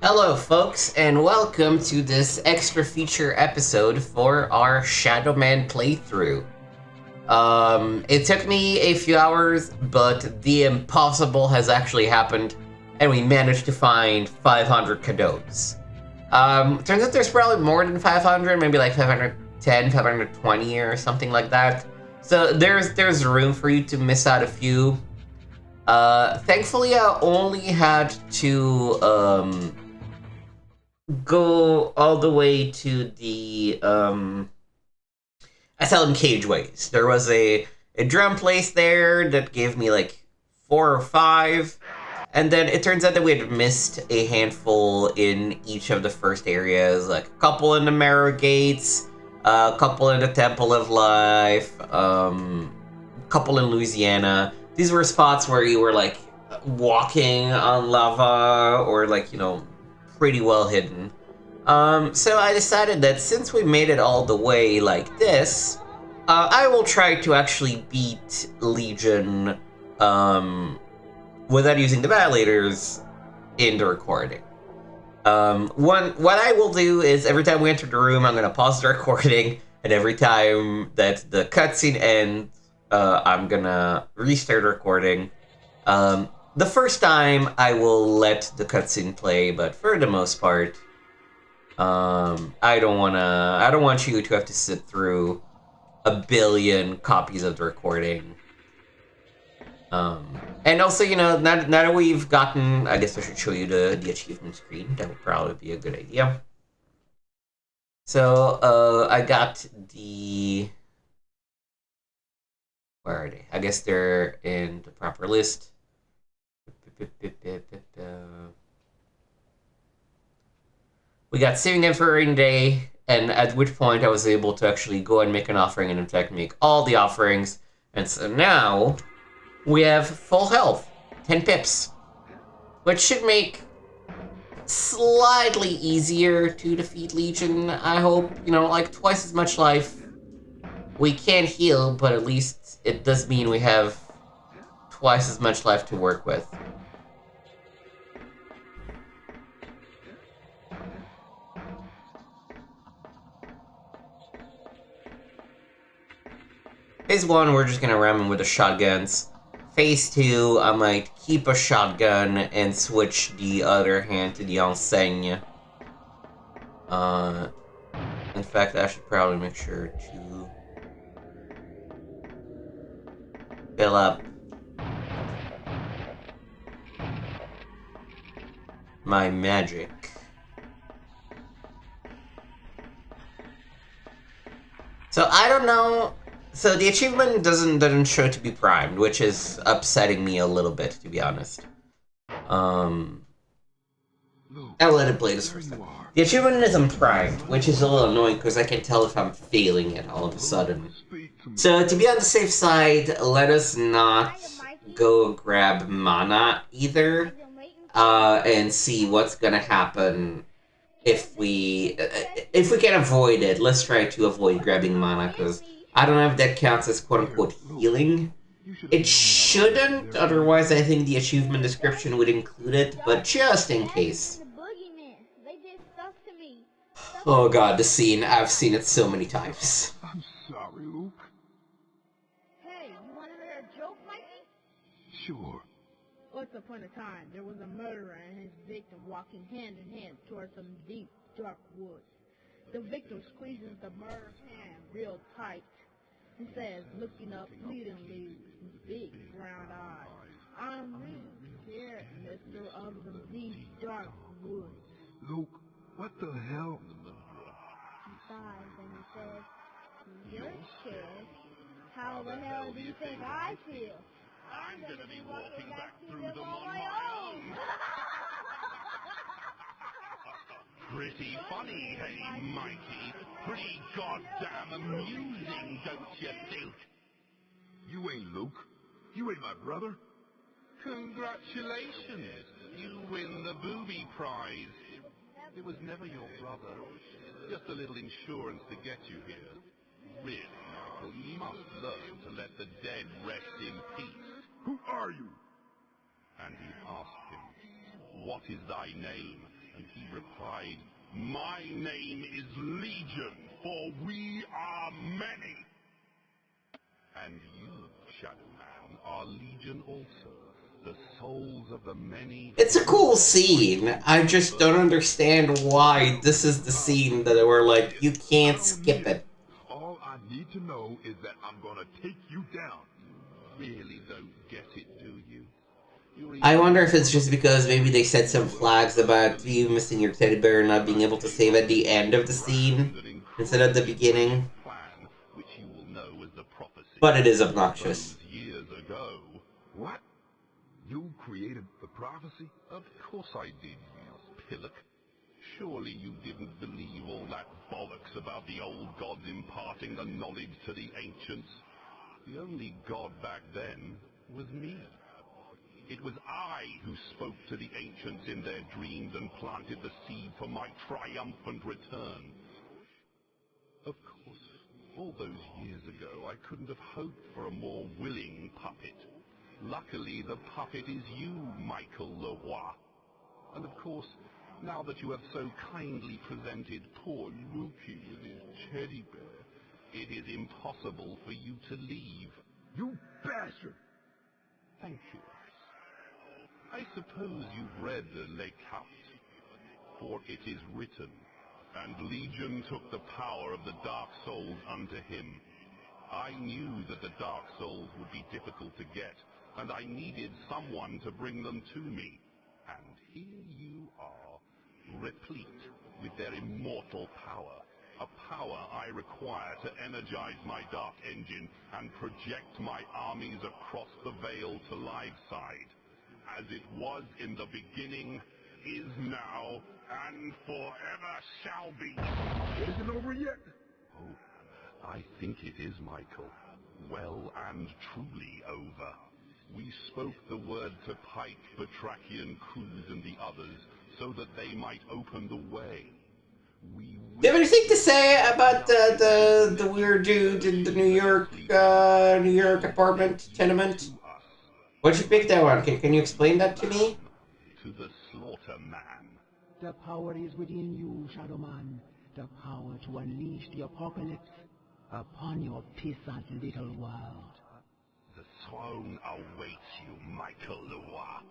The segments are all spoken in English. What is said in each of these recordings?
Hello, folks, and welcome to this extra feature episode for our Shadowman playthrough. It took me a few hours, but the impossible has actually happened, and we managed to find 500 cadeaux. Turns out there's probably more than 500, maybe like 510, 520 or something like that. So there's room for you to miss out a few. Thankfully, I only had to, go all the way to the Asylum Cageways. There was a drum place there that gave me like 4 or 5, and then it turns out that we had missed a handful in each of the first areas, like a couple in the Marrow Gates, a couple in the Temple of Life, a couple in Louisiana. These were spots where you were like walking on lava or like, pretty well hidden. So I decided that since we made it all the way like this, I will try to actually beat Legion without using the ventilators in the recording. What I will do is every time we enter the room, I'm going to pause the recording, and every time that the cutscene ends, I'm going to restart the recording. The first time, I will let the cutscene play, but for the most part, I don't want you to have to sit through a billion copies of the recording. And also, now that we've gotten, I guess I should show you the achievement screen. That would probably be a good idea. So, I got the... Where are they? I guess they're in the proper list. We got Saving Them for a Rainy Day, and at which point I was able to actually go and make an offering, and in fact make all the offerings. And so now we have full health, 10 pips, which should make slightly easier to defeat Legion, I hope. Like twice as much life. We can't heal, but at least it does mean we have twice as much life to work with. Phase 1, we're just gonna ram him with the shotguns. Phase 2, I might keep a shotgun and switch the other hand to the enseigne. In fact, I should probably make sure to fill up my magic. So I don't know. So the achievement doesn't show to be primed, which is upsetting me a little bit, to be honest. I'll let it play this first time. The achievement isn't primed, which is a little annoying because I can tell if I'm failing it all of a sudden. So to be on the safe side, let us not go grab mana either, and see what's gonna happen if we can avoid it. Let's try to avoid grabbing mana, because I don't know if that counts as quote-unquote healing. It shouldn't, otherwise I think the achievement description would include it, but just in case. Oh god, the scene. I've seen it so many times. I'm sorry, Luke. Hey, you want to hear a joke, Mikey? Sure. Once upon a time, there was a murderer and his victim walking hand in hand towards some deep, dark woods. The victim squeezes the murderer's hand real tight and says, looking up pleadingly with big brown eyes, "I'm really scared, mister, of the deep, dark woods." Luke, what the hell? He sighs and he says, "You're scared? How the hell do you think I feel? I'm gonna be walking back through them on my own." Pretty funny, hey, Mikey? Pretty goddamn amusing, don't you think? You ain't Luke. You ain't my brother. Congratulations! You win the booby prize. It was never your brother. Just a little insurance to get you here. Really, Michael, you must learn to let the dead rest in peace. Who are you? And he asked him, "What is thy name?" And he replied, "My name is Legion, for we are many." And you, Shadowman, are Legion also, the souls of the many. It's a cool scene. I just don't understand why this is the scene that we're like, you can't skip it. All I need to know is that I'm gonna take you down. Really don't get it, do you? I wonder if it's just because maybe they set some flags about you missing your teddy bear and not being able to save at the end of the scene instead of the beginning. Plan, which you will know as the prophecy. But it is obnoxious. Those years ago. What? You created the prophecy? Of course I did, you pillock. Surely you didn't believe all that bollocks about the old gods imparting the knowledge to the ancients. The only god back then was me. It was I who spoke to the ancients in their dreams and planted the seed for my triumphant return. Of course, all those years ago I couldn't have hoped for a more willing puppet. Luckily, the puppet is you, Michael Leroy. And of course, now that you have so kindly presented poor Lukey with his teddy bear, it is impossible for you to leave. You bastard! Thank you. I suppose you've read the Les Cartes, for it is written, "And Legion took the power of the Dark Souls unto him." I knew that the Dark Souls would be difficult to get, and I needed someone to bring them to me. And here you are, replete with their immortal power, a power I require to energize my dark engine and project my armies across the veil to Liveside. As it was in the beginning, is now, and forever shall be. Isn't over yet? Oh, I think it is, Michael. Well and truly over. We spoke the word to Pike, Batrachian, Cruz, and the others, so that they might open the way. Do you have anything to say about the weird dude in the New York apartment tenement? What'd you pick that one? Can you explain that to me? To the slaughter man. The power is within you, Shadowman. The power to unleash the apocalypse upon your peasant little world. The throne awaits you, Michael Leroy.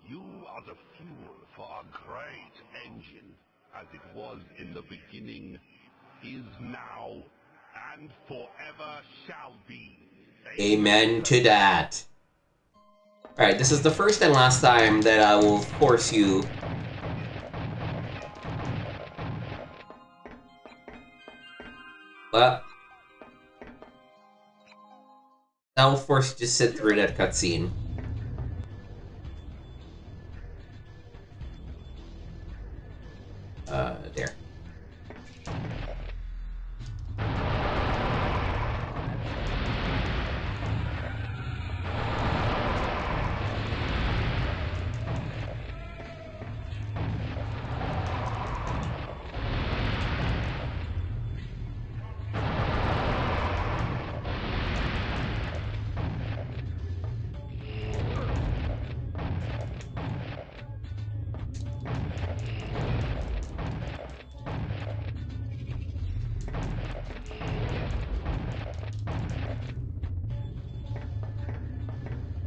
You are the fuel for a great engine, as it was in the beginning, is now, and forever shall be. Amen to that. Alright, this is the first and last time that I will force you. Well, I will force you to sit through that cutscene. There.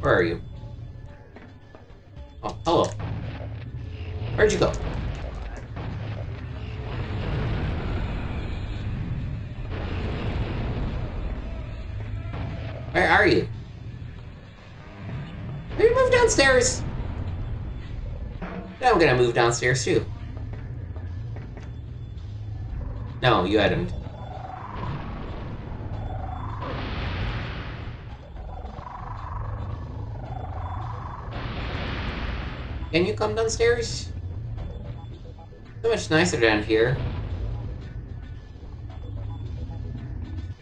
Where are you? Oh, hello. Where'd you go? Where are you? Maybe move downstairs. Now I'm gonna move downstairs too. No, you hadn't. Can you come downstairs? So much nicer down here.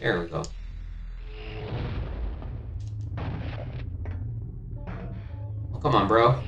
There we go. Oh, come on, bro.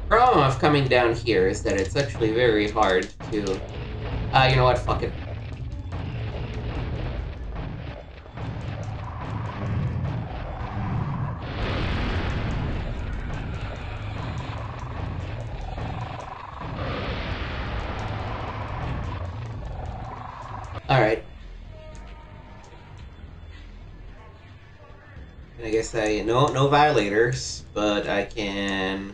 Problem of coming down here is that it's actually very hard to... you know what? Fuck it. Alright. I guess no violators, but I can...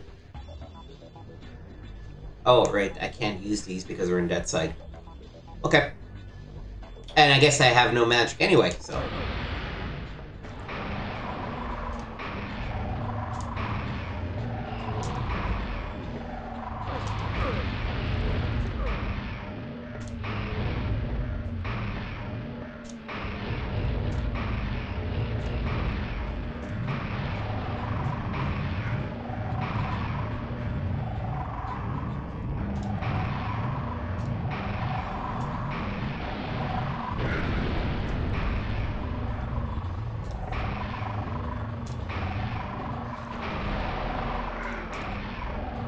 Oh, right, I can't use these because we're in dead side. Okay. And I guess I have no magic anyway, so...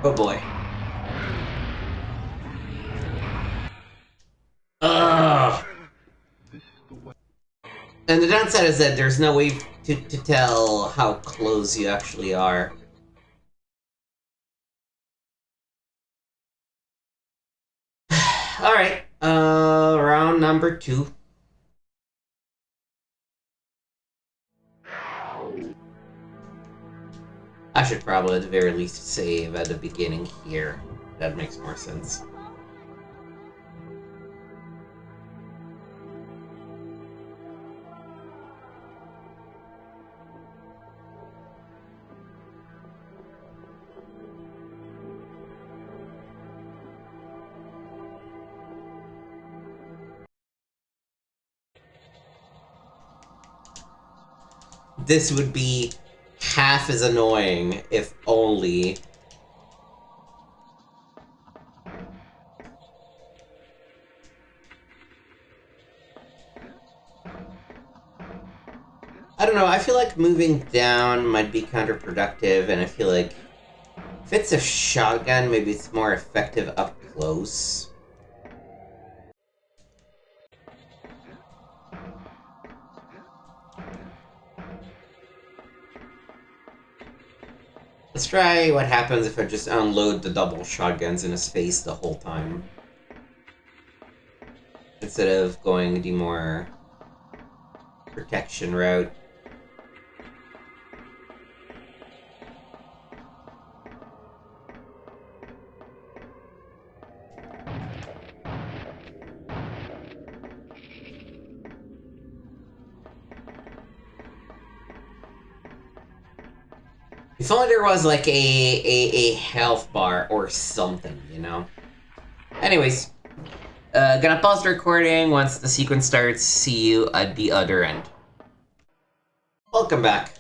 Oh boy. Ugh. And the downside is that there's no way to tell how close you actually are. Alright, round number 2. I should probably at the very least save at the beginning here. That makes more sense. This would be half as annoying, if only... I don't know, I feel like moving down might be counterproductive, and I feel like if it's a shotgun, maybe it's more effective up close. Let's try what happens if I just unload the double shotguns in his face the whole time. Instead of going the more protection route. If only there was like a health bar or something, you know? Anyways, gonna pause the recording once the sequence starts. See you at the other end. Welcome back.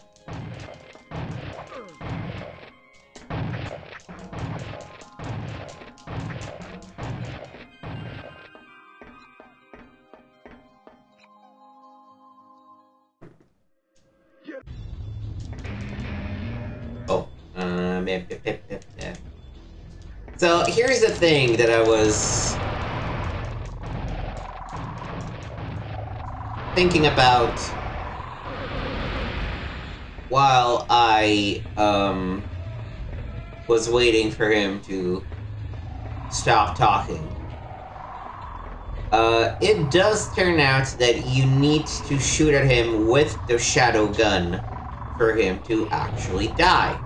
Oh, so here's the thing that I was thinking about while I was waiting for him to stop talking. It does turn out that you need to shoot at him with the shadow gun for him to actually die.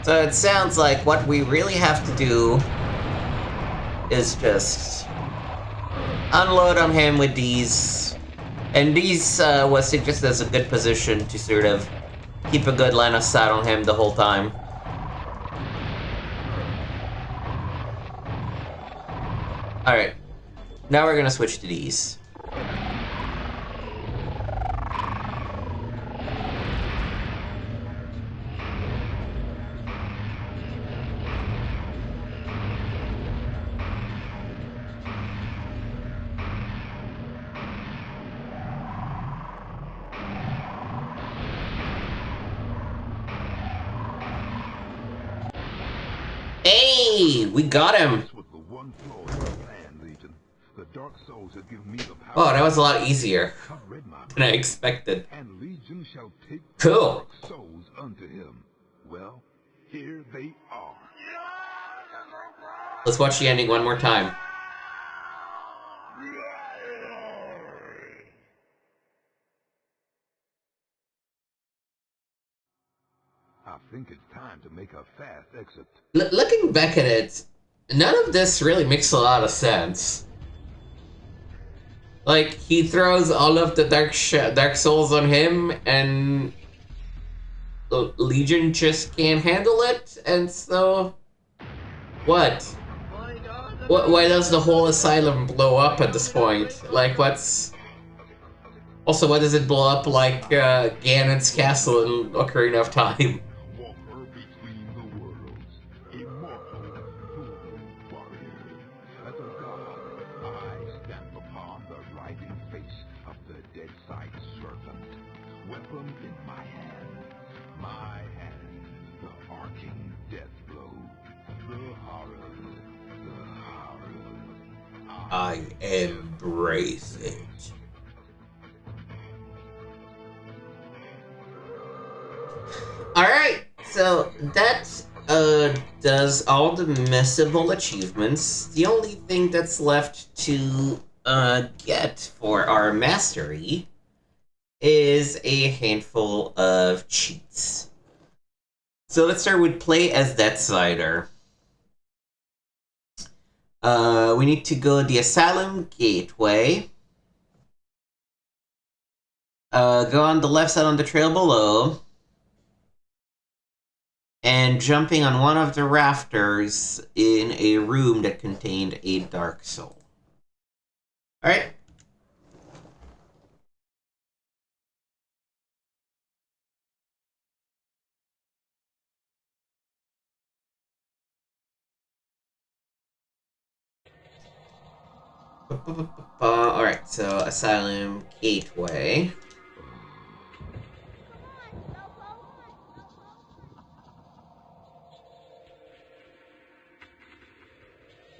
So it sounds like what we really have to do is just unload on him with these. And these was suggested as a good position to sort of keep a good line of sight on him the whole time. Alright, now we're gonna switch to these. We got him! This was the one flaw in your plan, Legion. The Dark Souls have given me the power. Oh, that was a lot easier I've read my than I book, expected. and Legion shall take Cool. the Dark Souls unto him. Well, here they are. Let's watch the ending one more time. I think it's time to make a fast exit. Looking back at it, none of this really makes a lot of sense. Like, he throws all of the Dark Souls on him, and Legion just can't handle it, and so... What? Why does the whole asylum blow up at this point? Like, what's... Also, why does it blow up like Ganon's castle in Ocarina of Time? Walker between the worlds, immortal voodoo warrior. As a god, I stamp upon the writhing face of the dead side serpent. Weapon in my hand, the arcing death blow. The horror, I embrace it. Alright, so that does all the missable achievements. The only thing that's left to get for our mastery is a handful of cheats. So let's start with play as Deathsider. We need to go the Asylum Gateway. Go on the left side on the trail below. And jumping on one of the rafters in a room that contained a Dark Soul. Alright. Alright, so Asylum Gateway.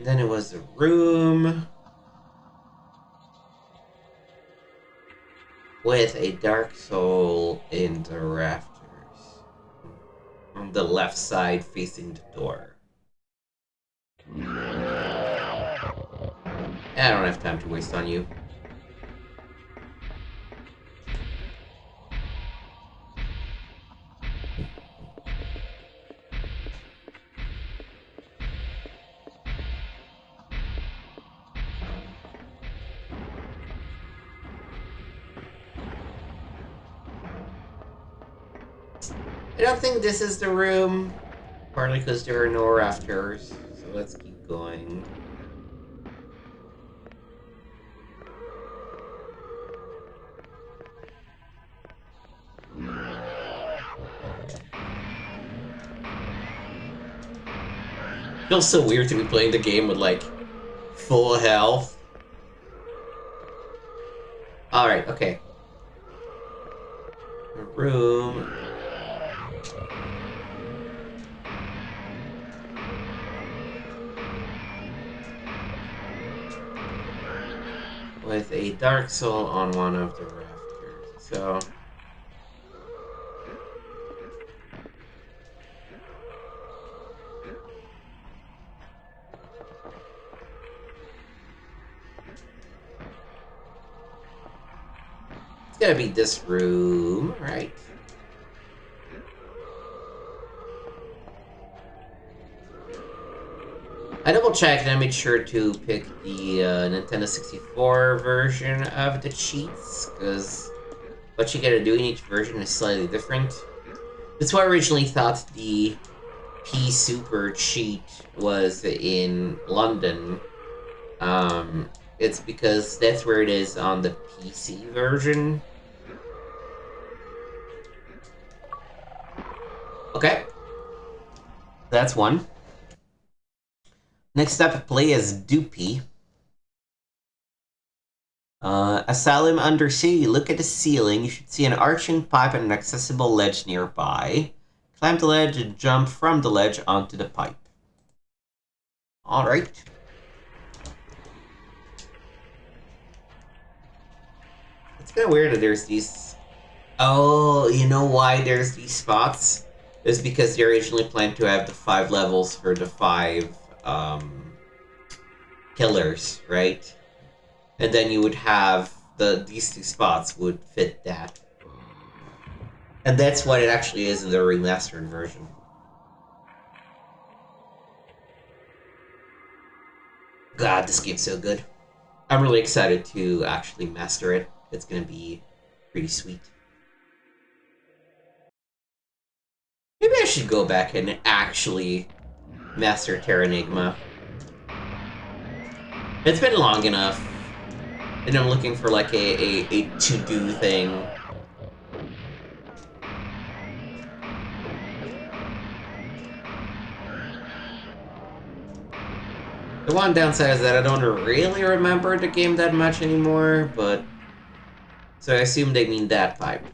Then it was a room with a Dark Soul in the rafters. On the left side facing the door. I don't have time to waste on you. I don't think this is the room, partly because there are no rafters, so let's keep going. Feels so weird to be playing the game with, like, full health. Alright, okay. A room. With a Dark Soul on one of the rafters. So... it's gotta be this room, right? I double-checked and I made sure to pick the Nintendo 64 version of the cheats, because what you gotta do in each version is slightly different. That's why I originally thought the P Super cheat was in London. It's because that's where it is on the PC version. Okay. That's one. Next up, play as Doopy. Asylum Undersea. Look at the ceiling. You should see an arching pipe and an accessible ledge nearby. Climb the ledge and jump from the ledge onto the pipe. Alright. It's kind of weird that there's these... Oh, you know why there's these spots? It's because they originally planned to have the 5 levels for the 5 killers, right? And then you would have these 2 spots would fit that. And that's what it actually is in the remastered version. God, this game's so good. I'm really excited to actually master it. It's gonna be pretty sweet. Maybe I should go back and actually master Terranigma. It's been long enough, and I'm looking for like a to-do thing. The one downside is that I don't really remember the game that much anymore, but... So I assume they mean that pipe.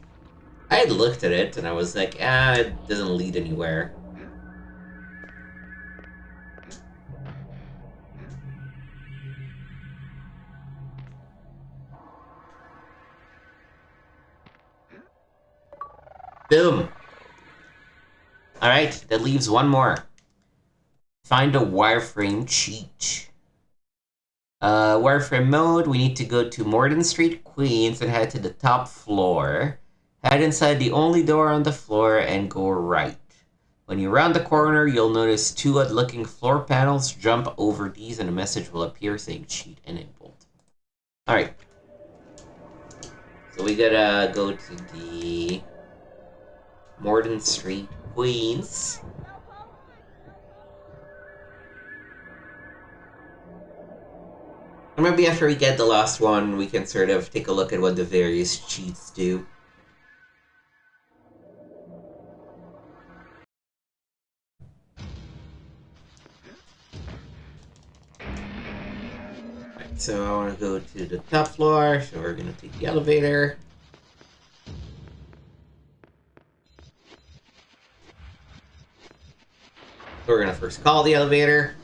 I had looked at it, and I was like, it doesn't lead anywhere. Boom! Alright, that leaves one more. Find a wireframe cheat. Wireframe mode, we need to go to Morden Street, Queens, and head to the top floor. Head inside the only door on the floor and go right. When you round the corner, you'll notice 2 odd-looking floor panels. Jump over these and a message will appear saying cheat enabled. Alright. So we gotta go to the Morden Street, Queens. Or maybe after we get the last one, we can sort of take a look at what the various cheats do. Right, so I want to go to the top floor, so we're going to take the elevator. So we're going to first call the elevator.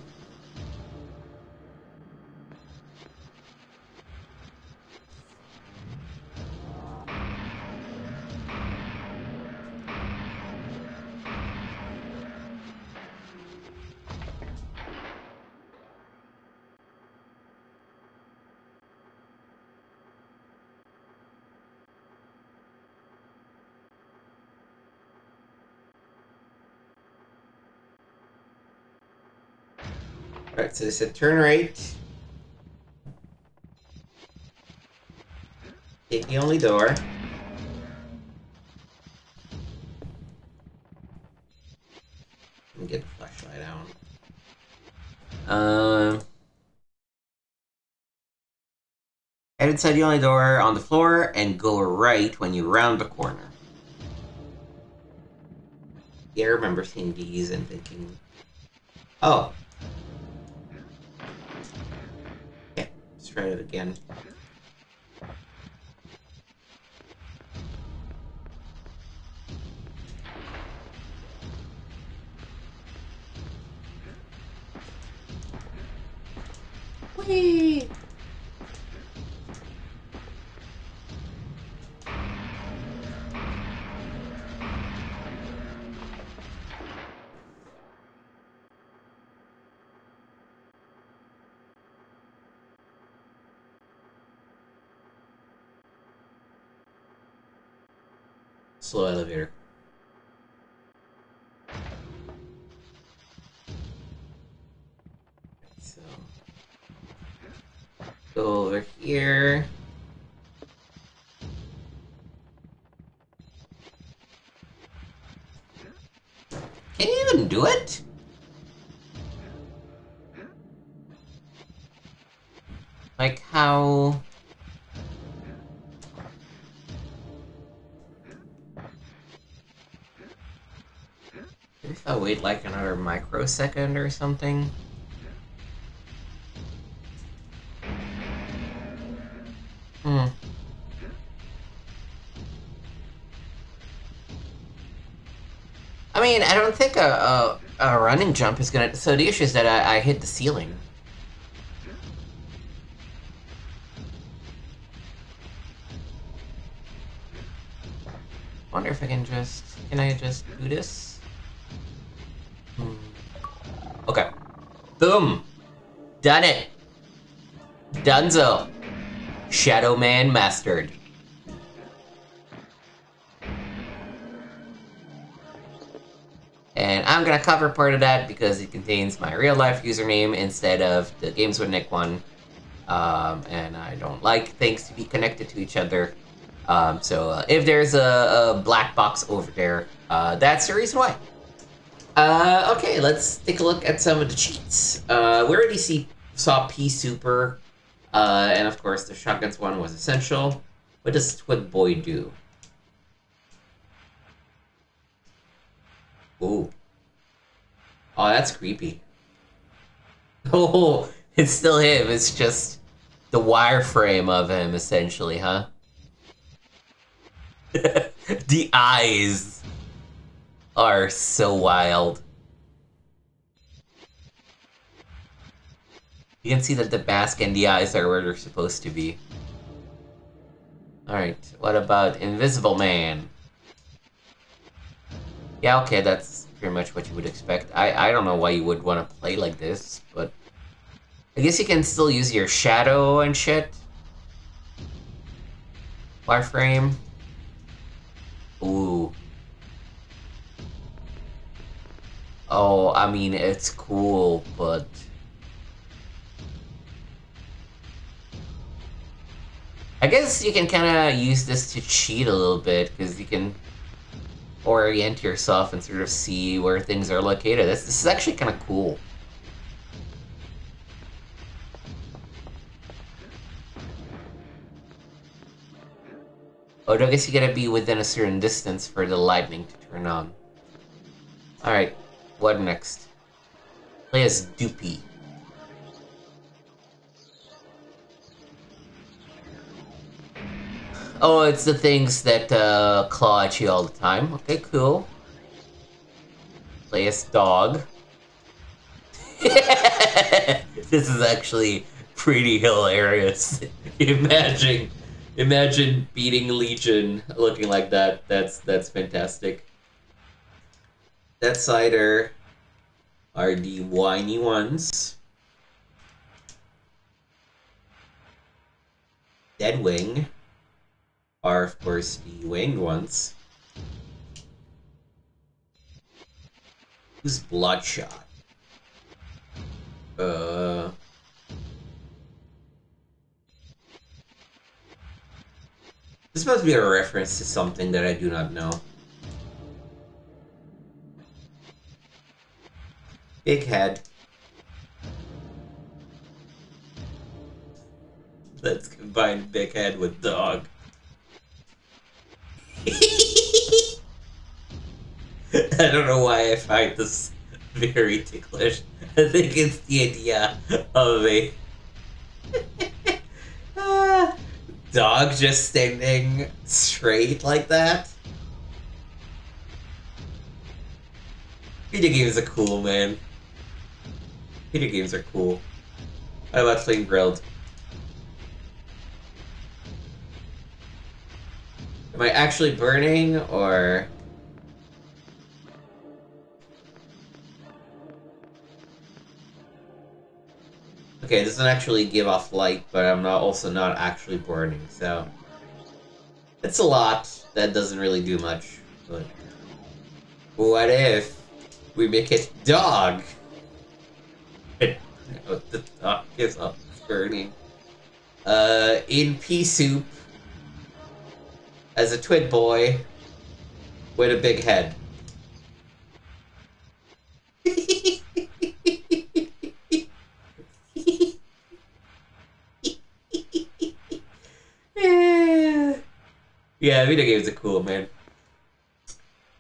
Alright, so it said turn right. Take the only door. Let me get the flashlight out. Head inside the only door on the floor and go right when you round the corner. Yeah, I remember seeing these and thinking, oh. Okay, let's try it again. Whee! Slow elevator. So, go over here. Can you even do it? Like how... If I wait like another microsecond or something. I mean, I don't think a a running jump is gonna... So the issue is that I hit the ceiling. Wonder if I can just... Can I just do this? Okay. Boom! Done it! Dunzo! Shadowman mastered. And I'm gonna cover part of that because it contains my real-life username instead of the Games with Nick one. And I don't like things to be connected to each other. So if there's a black box over there, that's the reason why. Okay, let's take a look at some of the cheats. We already saw P Super, and of course the shotguns one was essential. What does Twig Boy do? Ooh. Oh, that's creepy. Oh, it's still him. It's just the wireframe of him, essentially, huh? The eyes are so wild. You can see that the mask and the eyes are where they're supposed to be. Alright, what about Invisible Man? Yeah, okay, that's pretty much what you would expect. I don't know why you would want to play like this, but... I guess you can still use your shadow and shit. Wireframe. Ooh. Oh, I mean, it's cool, but... I guess you can kind of use this to cheat a little bit, because you can orient yourself and sort of see where things are located. This is actually kind of cool. Oh, I guess you gotta be within a certain distance for the lightning to turn on. Alright, what next? Play as Doopy. Oh, it's the things that claw at you all the time. Okay, cool. Play as Dog. This is actually pretty hilarious. Imagine beating Legion looking like that. That's fantastic. Death Sider are the whiny ones. Deadwing are, of course, the winged ones. Who's Bloodshot? This must be a reference to something that I do not know. Big head. Let's combine big head with dog. I don't know why I find this very ticklish. I think it's the idea of a dog just standing straight like that. Video games are cool, man. Video games are cool. What about playing Grilled? Am I actually burning, or... Okay, it doesn't actually give off light, but I'm also not actually burning, so... It's a lot. That doesn't really do much, but... What if we make it dog? No, the dog gives up burning. In pea soup, as a twin boy with a big head. Yeah, video games are cool, man.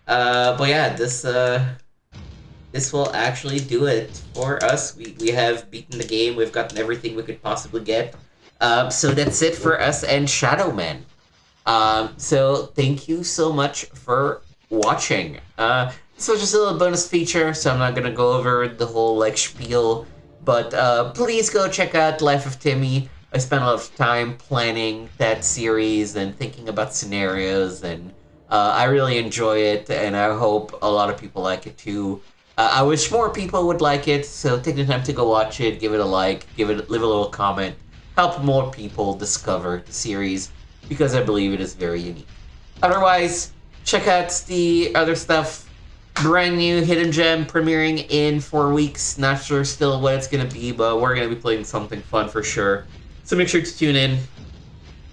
But yeah, this will actually do it for us. We have beaten the game. We've gotten everything we could possibly get. So that's it for us and Shadowman. So thank you so much for watching. this was just a little bonus feature, so I'm not gonna go over the whole like spiel. But please go check out Life of Timmy. I spent a lot of time planning that series and thinking about scenarios, and I really enjoy it, and I hope a lot of people like it too. I wish more people would like it, so take the time to go watch it, give it a like, leave a little comment, help more people discover the series, because I believe it is very unique. Otherwise, check out the other stuff. Brand new Hidden Gem premiering in 4 weeks. Not sure still what it's going to be, but we're going to be playing something fun for sure. So make sure to tune in.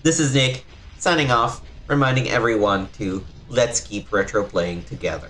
This is Nick, signing off, reminding everyone to let's keep retro playing together.